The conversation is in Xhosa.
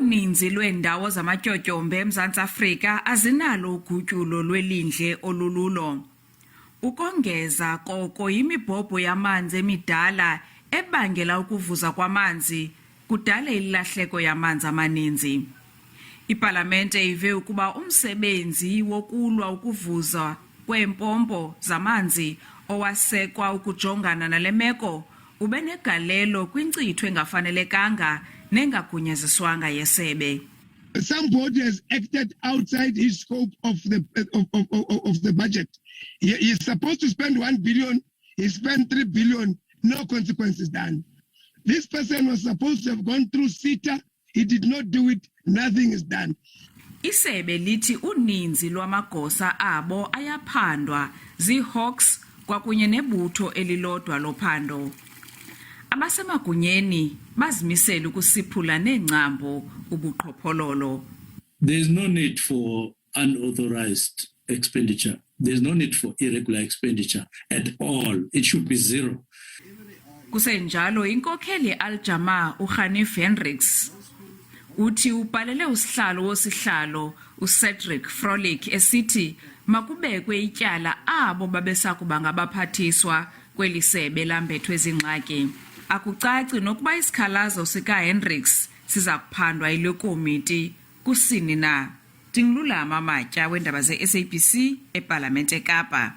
Uninzi lweendawo zamatyotyombe eMzantsi Afrika azinalo ugutyulo lwelindle olululo. Ukongeza koko yimibhobho yamanzi emidala ebangela ukuvuza kwamanzi kudale ilahleko yamanzi amaninzi. Ipalamente ive ukuba umsebenzi wokulwa ukuvuza kweempompo zamanzi owasekwa ukujongana nale meko ube negalelo kwinkcitho engafanelekanga nengagunyaziswanga yesebe. Somebody has acted outside his scope of the budget. He is supposed to spend 1 billion, he spent 3 billion, no consequences done. This person was supposed to have gone through SITA, he did not do it, nothing is done. Isebe lithi uninzi lwamagosa abo ayaphandwa zii-hawks kwakunye nebutho elilodwa lophando. Abasemagunyeni bazimisela ukusiphula neengcambu ubuqhophololo. There is no need for unauthorized expenditure. There is no need for irregular expenditure at all. It should be zero. Kusenjalo inkokheli Aljama uHanif Hendricks uthi ubhalele usihlalo wosihlalo uCedric Frolik esithi makubekwe ityala abo babesakuba ngabaphathiswa kweli sebe lambethwe ezingxaki. Akucaci nokuba isikhalazo sikaHendricks siza kuphandwa yilekomiti kusini na. Ndingululama Matya weendaba ze-SABC epalamente eKapa.